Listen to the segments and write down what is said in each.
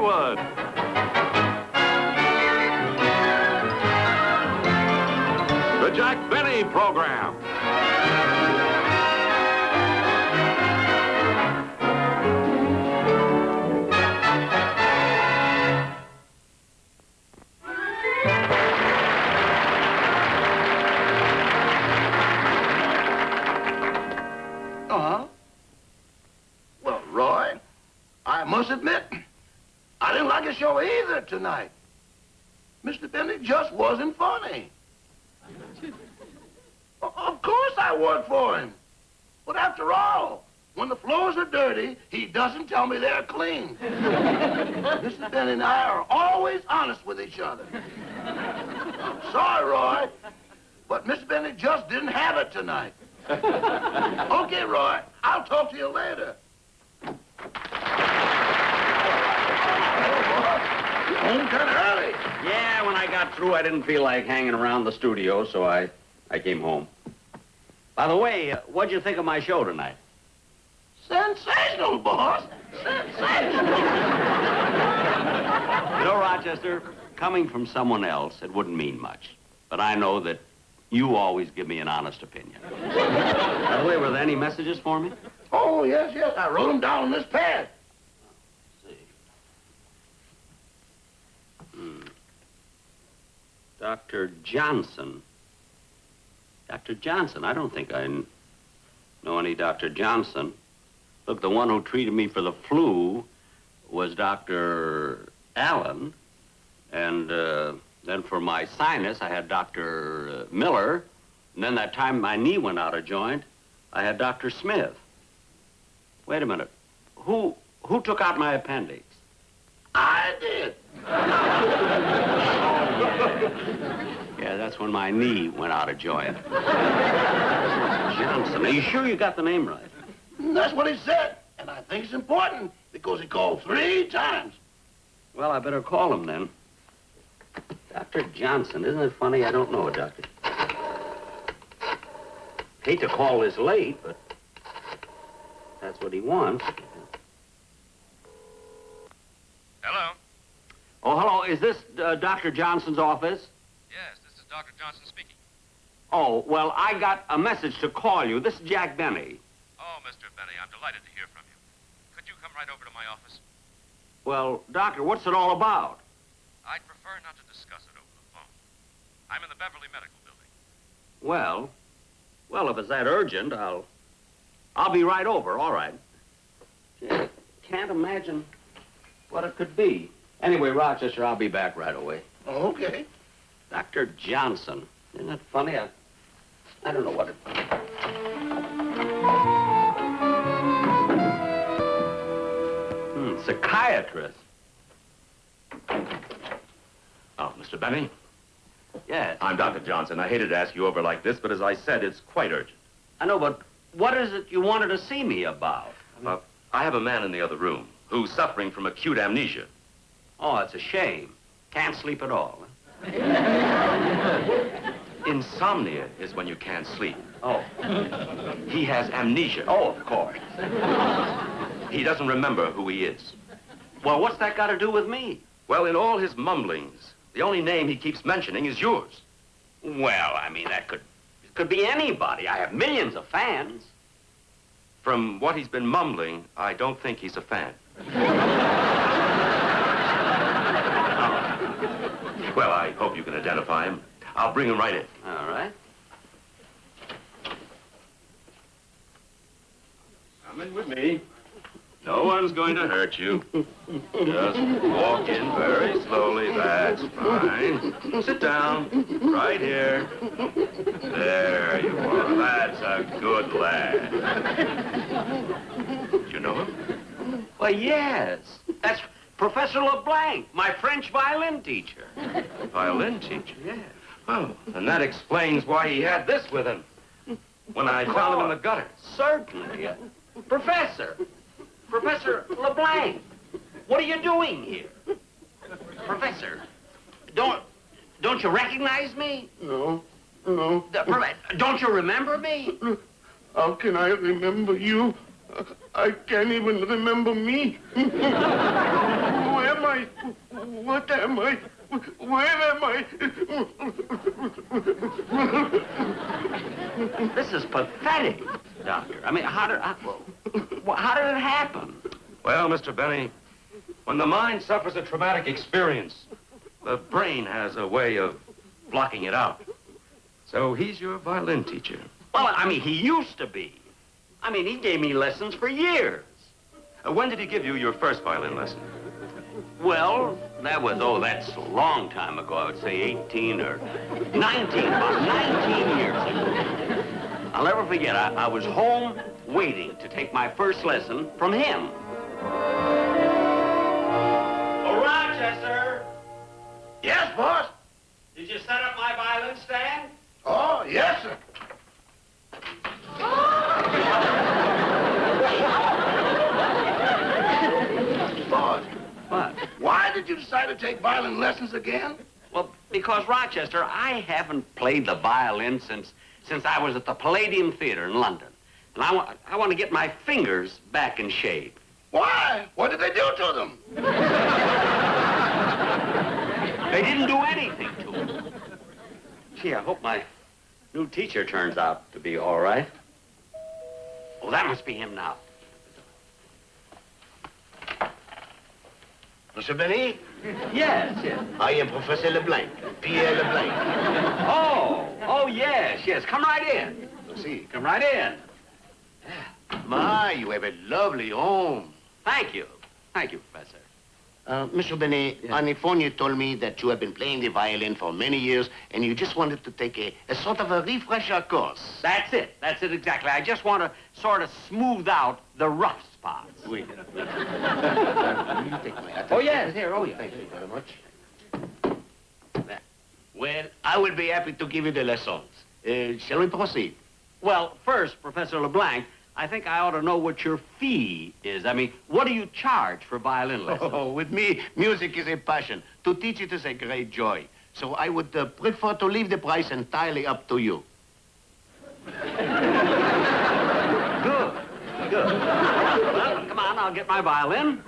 Hollywood. The Jack Benny Program. Well, Roy, I must admit, I didn't like the show either tonight. Mr. Benny just wasn't funny. Of course I work for him. But after all, when the floors are dirty, he doesn't tell me they're clean. Mr. Benny and I are always honest with each other. I'm sorry, Roy, but Mr. Benny just didn't have it tonight. Okay, Roy, I'll talk to you later. Home kind of early. Yeah, when I got through, I didn't feel like hanging around the studio, so I came home. By the way, what'd you think of my show tonight? Sensational, boss. Sensational. You know, Rochester, coming from someone else, it wouldn't mean much. But I know that you always give me an honest opinion. By the way, were there any messages for me? Oh, yes, yes. I wrote them down on this pad. Dr. Johnson. Dr. Johnson? I don't think I know any Dr. Johnson. Look, the one who treated me for the flu was Dr. Allen. And then for my sinus, I had Dr. Miller. And then that time my knee went out of joint, I had Dr. Smith. Wait a minute. Who took out my appendix? I did. Yeah, that's when my knee went out of joint. Johnson, are you sure you got the name right? That's what he said. And I think it's important because he called 3 times. Well, I better call him then. Dr. Johnson, isn't it funny? I don't know a doctor. Hate to call this late, but that's what he wants. Hello? Oh, hello. Is this Dr. Johnson's office? Yes, this is Dr. Johnson speaking. Oh, well, I got a message to call you. This is Jack Benny. Oh, Mr. Benny, I'm delighted to hear from you. Could you come right over to my office? Well, Doctor, what's it all about? I'd prefer not to discuss it over the phone. I'm in the Beverly Medical Building. Well, if it's that urgent, I'll be right over. All right. Gee, can't imagine what it could be. Anyway, Rochester, I'll be back right away. Okay. Dr. Johnson. Isn't that funny? I don't know what it... Psychiatrist. Oh, Mr. Benny? Yes. I'm Dr. Johnson. I hated to ask you over like this, but as I said, it's quite urgent. I know, but what is it you wanted to see me about? I have a man in the other room who's suffering from acute amnesia. Oh, it's a shame. Can't sleep at all. Insomnia is when you can't sleep. Oh. He has amnesia. Oh, of course. He doesn't remember who he is. Well, what's that got to do with me? Well, in all his mumblings, the only name he keeps mentioning is yours. Well, I mean, it could be anybody. I have millions of fans. From what he's been mumbling, I don't think he's a fan. Well, I hope you can identify him. I'll bring him right in. All right. Come in with me. No one's going to hurt you. Just walk in very slowly. That's fine. Sit down. Right here. There you are. That's a good lad. You know him? Well, yes. That's Professor LeBlanc, my French violin teacher. Violin teacher? Yeah. Oh, and that explains why he had this with him when I found him in the gutter. Certainly. Professor LeBlanc, what are you doing here? Professor, don't you recognize me? No. Don't you remember me? How can I remember you? I can't even remember me. Who am I? I? What am I? Where am I? This is pathetic, Doctor. I mean, how did it happen? Well, Mr. Benny, when the mind suffers a traumatic experience, the brain has a way of blocking it out. So he's your violin teacher. Well, I mean, he used to be. I mean, he gave me lessons for years. When did he give you your first violin lesson? Well, that's a long time ago. I would say 18 or 19, about 19 years ago. I'll never forget, I was home waiting to take my first lesson from him. Oh, Rochester! Yes, boss? Did you set up my violin stand? Oh, yes, sir. Boss, What? why did you decide to take violin lessons again? Well, because, Rochester, I haven't played the violin since I was at the Palladium Theater in London. And I want to get my fingers back in shape. Why? What did they do to them? They didn't do anything to him. Gee, I hope my new teacher turns out to be all right. Oh, that must be him now. Monsieur Benny, Yes. I am Professor LeBlanc, Pierre LeBlanc. Oh, yes. Come right in. See, Come right in. my, you have a lovely home. Thank you, Professor. Monsieur Benet, Yeah. on the phone you told me that you have been playing the violin for many years and you just wanted to take a sort of a refresher course. That's it exactly. I just want to sort of smooth out the rough spots. Will you take my hat? Oh, yes, here, oh, yeah. Thank you very much. Well, I will be happy to give you the lessons. Shall we proceed? Well, first, Professor LeBlanc, I think I ought to know what your fee is. I mean, what do you charge for violin lessons? Oh, with me, music is a passion. To teach it is a great joy. So I would prefer to leave the price entirely up to you. Good. Well, come on, I'll get my violin,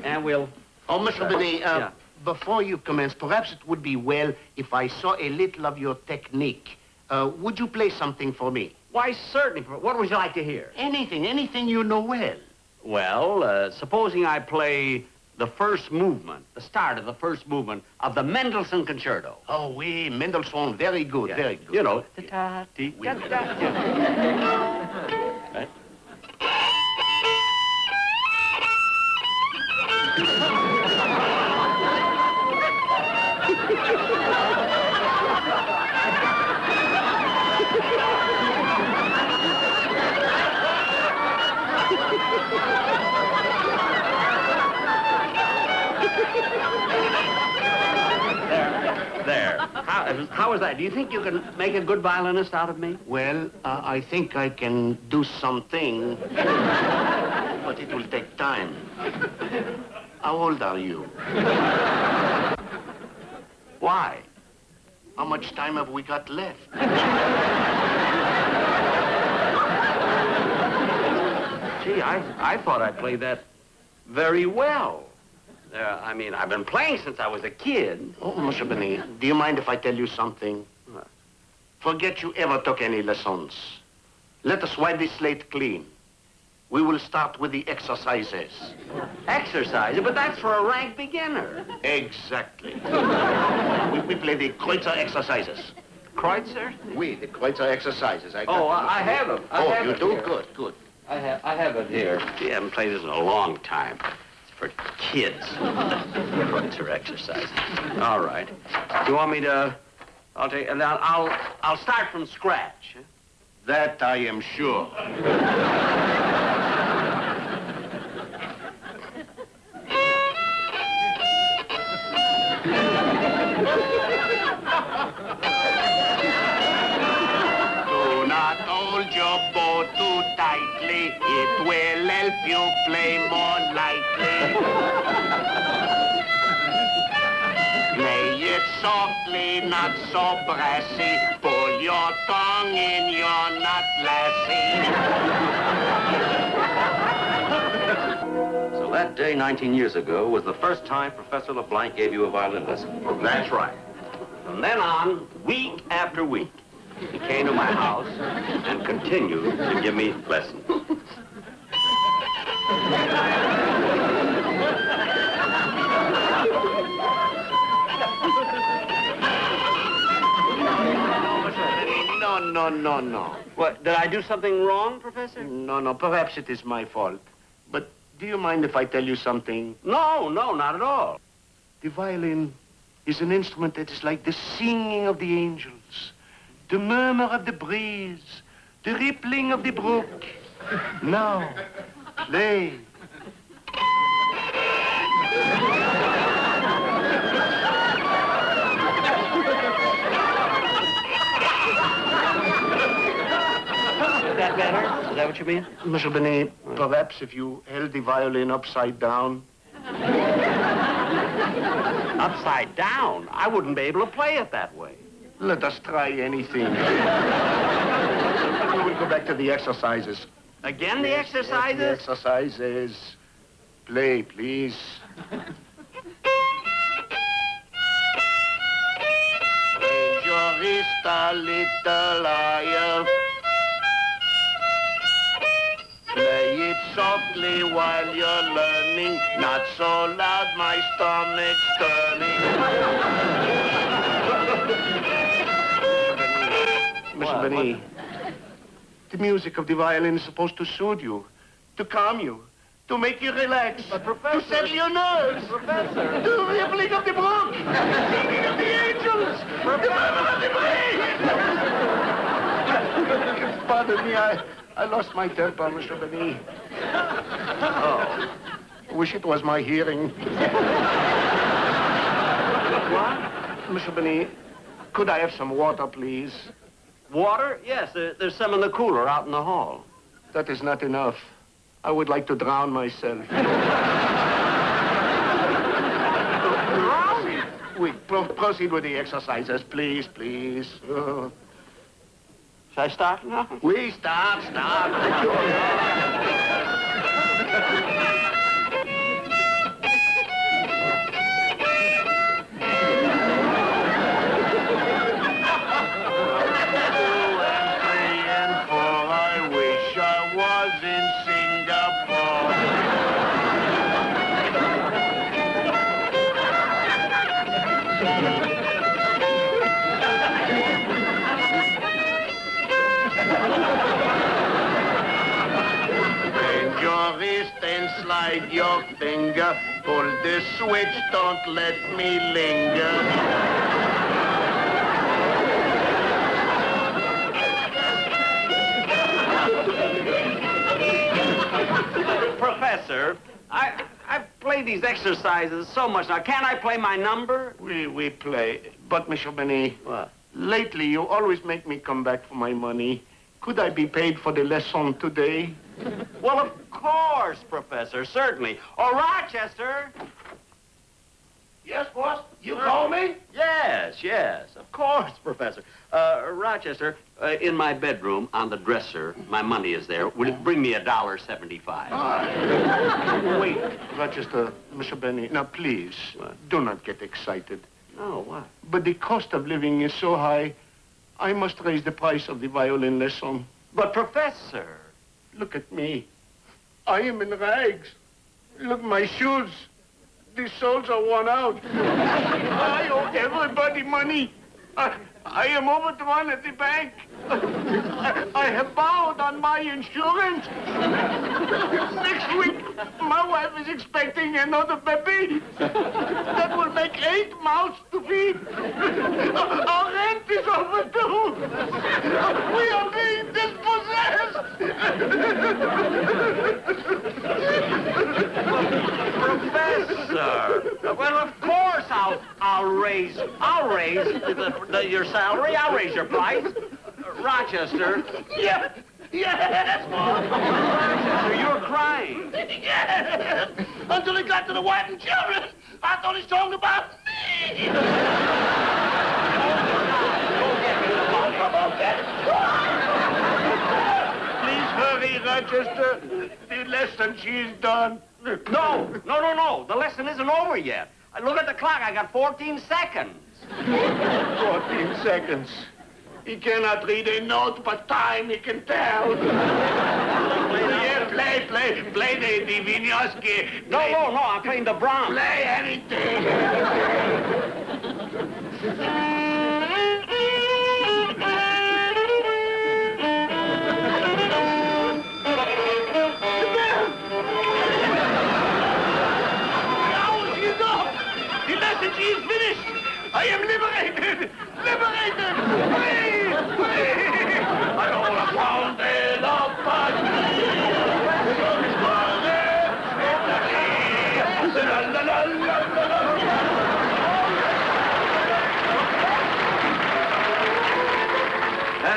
and we'll... Oh, Mr. Benet, yeah. before you commence, perhaps it would be well if I saw a little of your technique. Would you play something for me? Why, certainly. What would you like to hear? Anything you know well. Well, supposing I play the first movement, the start of the first movement of the Mendelssohn Concerto. Oh, oui, Mendelssohn, very good, Yeah. very good. You know. Oui. Right? There. How was that? Do you think you can make a good violinist out of me? Well, I think I can do something, but it will take time. How old are you? Why? How much time have we got left? Gee, I thought I played that very well. I mean, I've been playing since I was a kid. Oh, Monsieur Benet, do you mind if I tell you something? What? Forget you ever took any lessons. Let us wipe the slate clean. We will start with the exercises. Exercise? But that's for a rank beginner. Exactly. we play the Kreutzer exercises. Kreutzer? Oui, the Kreutzer exercises. I have them. You do? Here. Good. I have it here. Gee, I haven't played this in a long time. It's for kids. Kreutzer exercises. All right. You want me to? I'll start from scratch. That I am sure. Do not hold your bow too tightly. It will help you play more lightly. Play it softly, not so brassy. Pull your tongue in your nut lassie. So that day 19 years ago was the first time Professor LeBlanc gave you a violin lesson. That's right. From then on, week after week, he came to my house and continued to give me lessons. No. What, did I do something wrong, Professor? No, perhaps it is my fault. But do you mind if I tell you something? No, not at all. The violin is an instrument that is like the singing of the angels, the murmur of the breeze, the rippling of the brook. Now, play. Is that better? Is that what you mean? Monsieur Benet, perhaps if you held the violin upside down. Upside down? I wouldn't be able to play it that way. Let us try anything. We will go back to the exercises. Again, the Yes, exercises? The exercises. Play, please. Raise your wrist a little higher. Play it softly while you're learning. Not so loud, my stomach's turning. Mr. Benet, the music of the violin is supposed to soothe you, to calm you, to make you relax, to settle your nerves. Professor! The rippling of the brook, the singing of the angels, the murmur of the breeze. Pardon me, I lost my temper, Mr. Benet. Oh, wish it was my hearing. What? Mr. Benet, could I have some water, please? Water? Yes, there's some in the cooler out in the hall. That is not enough. I would like to drown myself. Drowning? We proceed with the exercises, please. Shall I start now? We start. Slide your finger, pull the switch, don't let me linger. Professor, I've played these exercises so much now. Can't I play my number? We play, but Monsieur Benet, What? lately you always make me come back for my money. Could I be paid for the lesson today? Well, of course, Professor, certainly. Oh, Rochester! Yes, boss? You call me? Yes, of course, Professor. Rochester, in my bedroom, on the dresser, my money is there. Will it bring me $1.75? Wait, Rochester, Monsieur Benet, now please, do not get excited. No, what? But the cost of living is so high, I must raise the price of the violin lesson. But, Professor... Look at me. I am in rags. Look, my shoes. The soles are worn out. I owe everybody money. I am overdrawn at the bank. I have borrowed on my insurance. Next week, my wife is expecting another baby. That will make 8 mouths to feed. Our rent is overdue. We are being dispossessed. Professor! Well, of course I'll raise your salary. I'll raise your price. Rochester. Yes, boss. Rochester, you're crying. Yes. Until he got to the wife and children, I thought he was talking about me. Please hurry, Rochester. The lesson. She's done. No. The lesson isn't over yet. Look at the clock. I got 14 seconds. 14 seconds. He cannot read a note, but time he can tell. Yeah, play the Vinyoski. No, I'm playing the Brahms. Play anything. The message is finished. I am liberated. Liberated. Free. I don't want to pound it up,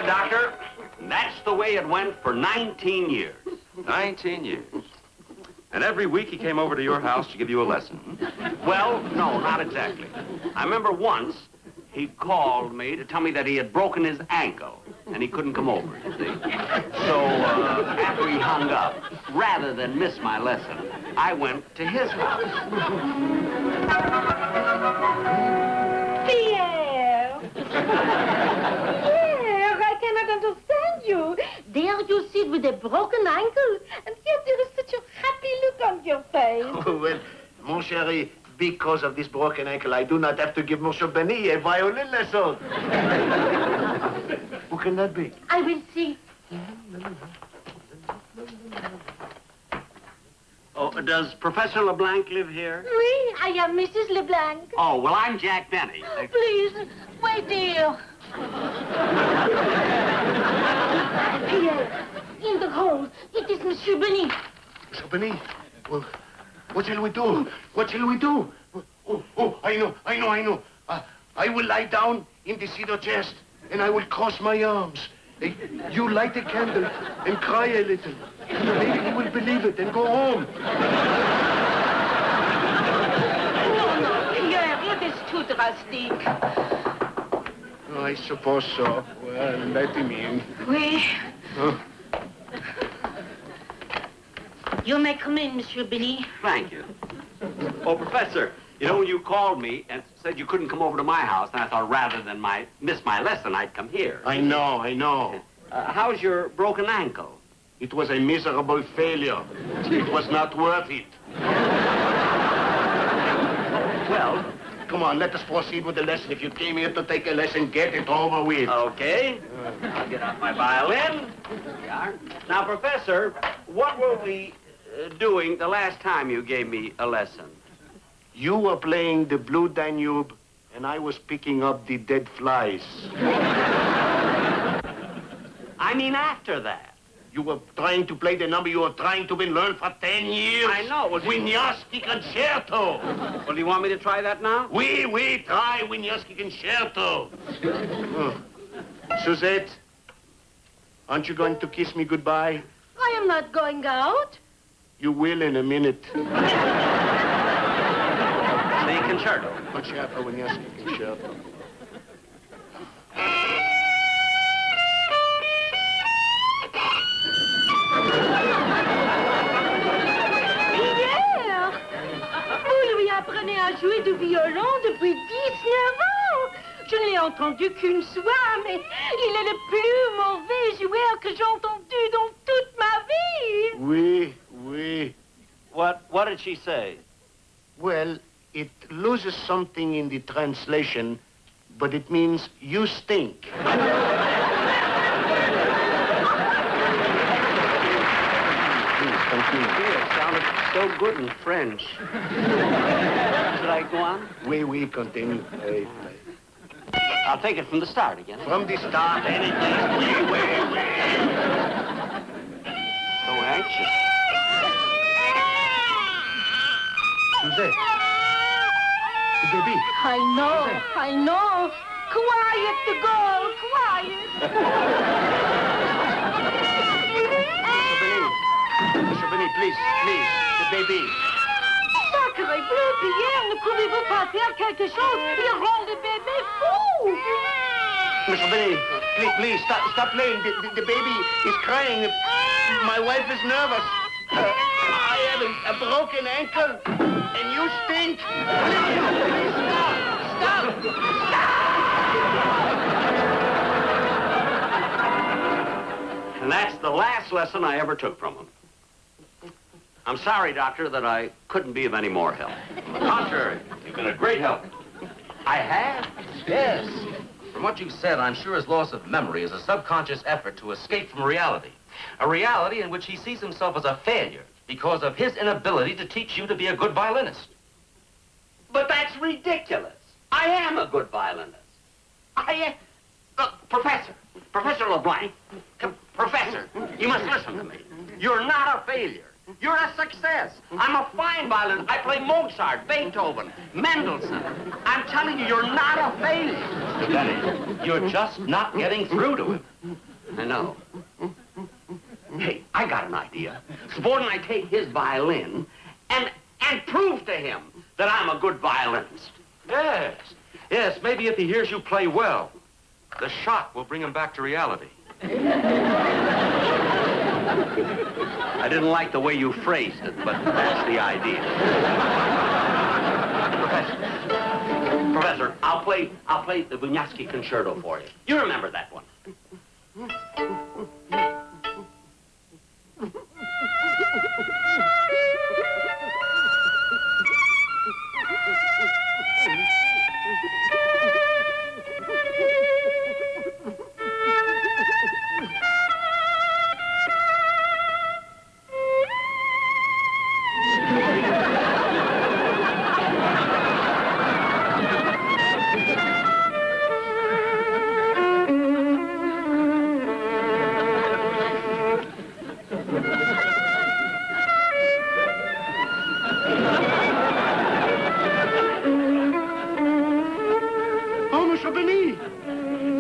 Doctor, that's the way it went for 19 years. 19 years. And every week he came over to your house to give you a lesson. Well, no, not exactly. I remember once he called me to tell me that he had broken his ankle and he couldn't come over, you see. So after he hung up, rather than miss my lesson, I went to his house. Pierre! Pierre, I cannot understand you. There you sit with a broken ankle, and yet there is such a happy look on your face. Oh, well, mon chéri, because of this broken ankle, I do not have to give Monsieur Benny a violin lesson. Who can that be? I will see. Oh, does Professor LeBlanc live here? Oui, I am Mrs. LeBlanc. Oh, well, I'm Jack Benny. Please, wait here. Pierre, in the hall, it is Monsieur Benny. Monsieur Benny? Well, what shall we do? What shall we do? Oh, I know. I will lie down in the cedar chest, and I will cross my arms. You light a candle and cry a little. Maybe he will believe it and go home. No, Pierre, it is too drastic. Oh, I suppose so. Well, let him in. Oui. Huh? You may come in, Monsieur Benny. Thank you. Oh, Professor, you know, when you called me and said you couldn't come over to my house, and I thought rather than miss my lesson, I'd come here. I know. How's your broken ankle? It was a miserable failure. It was not worth it. Well, come on, let us proceed with the lesson. If you came here to take a lesson, get it over with. okay. I'll get out my violin. Here we are. Now, Professor, what were we doing the last time you gave me a lesson? You were playing the Blue Danube, and I was picking up the dead flies. I mean after that. You were trying to play the number you were trying to learn for 10 years. I know. Wieniawski Concerto. Well, do you want me to try that now? We try Wieniawski Concerto. Suzette, aren't you going to kiss me goodbye? I am not going out. You will in a minute. The concerto. Concerto, Wieniawski Concerto. Pierre, vous lui apprenez à jouer du violon depuis 19 ans. Je ne l'ai entendu qu'une fois, mais il est le plus mauvais joueur que j'ai entendu dans toute ma vie. Oui. What did she say? Well, it loses something in the translation, but it means you stink. It sounded so good in French. Should I go on? Oui, continue. Play. I'll take it from the start again. From the start, anything. Oui. So anxious. Suzette. The baby. I know. Quiet, the girl, quiet. Monsieur Benny, please, the baby. Sacré bleu, Pierre, ne pouvez-vous pas faire quelque chose? Il rend le bébé fou. Mr. Benny, please, stop playing. The baby is crying. My wife is nervous. a broken ankle, and you stink. Please stop! And that's the last lesson I ever took from him. I'm sorry, Doctor, that I couldn't be of any more help. On the contrary, you've been a great help. I have? Yes. From what you've said, I'm sure his loss of memory is a subconscious effort to escape from reality. A reality in which he sees himself as a failure because of his inability to teach you to be a good violinist. But that's ridiculous. I am a good violinist. I am. Look, Professor LeBlanc, Professor, you must listen to me. You're not a failure. You're a success. I'm a fine violinist. I play Mozart, Beethoven, Mendelssohn. I'm telling you, you're not a failure. Mr. Benny, you're just not getting through to him. I know. Hey, I got an idea. Supposing I take his violin and prove to him that I'm a good violinist. Yes, maybe if he hears you play well, the shock will bring him back to reality. I didn't like the way you phrased it, but that's the idea. Professor, I'll play the Wieniawski concerto for you. You remember that one.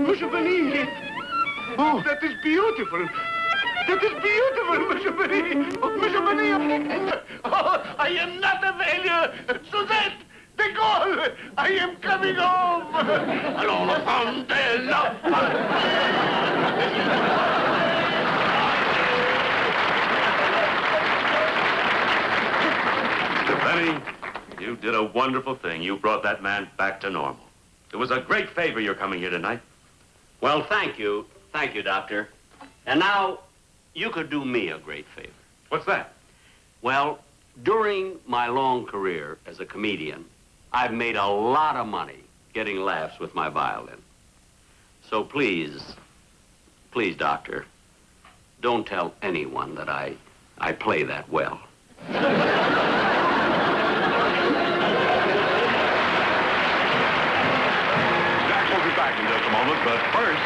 Monsieur Benny. Oh, that is beautiful. That is beautiful, Monsieur Benny. Oh, Monsieur Benny. Oh, I am not a failure. Suzette, de Gaulle, I am coming home. Allons, l'enfant de l'enfant. Mr. Benny, you did a wonderful thing. You brought that man back to normal. It was a great favor you're coming here tonight. Well, thank you. Thank you, Doctor. And now, you could do me a great favor. What's that? Well, during my long career as a comedian, I've made a lot of money getting laughs with my violin. So please, Doctor, don't tell anyone that I play that well. Jack will be back in just a moment, but first...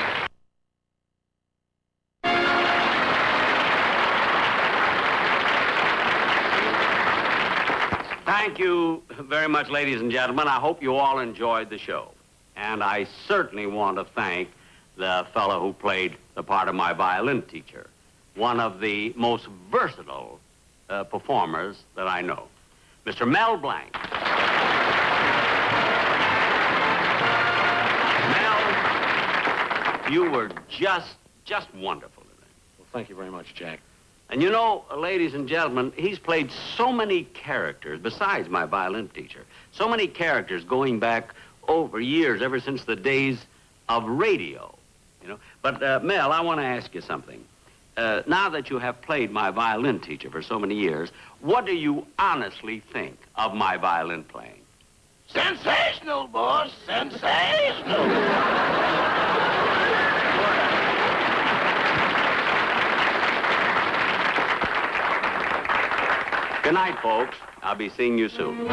Thank you very much, ladies and gentlemen. I hope you all enjoyed the show. And I certainly want to thank the fellow who played the part of my violin teacher, one of the most versatile performers that I know, Mr. Mel Blanc. Mel, you were just wonderful today. Well, thank you very much, Jack. And you know, ladies and gentlemen, he's played so many characters, besides my violin teacher, so many characters going back over years, ever since the days of radio, you know. But, Mel, I want to ask you something. Now that you have played my violin teacher for so many years, what do you honestly think of my violin playing? Sensational, boss. Sensational. Good night, folks. I'll be seeing you soon.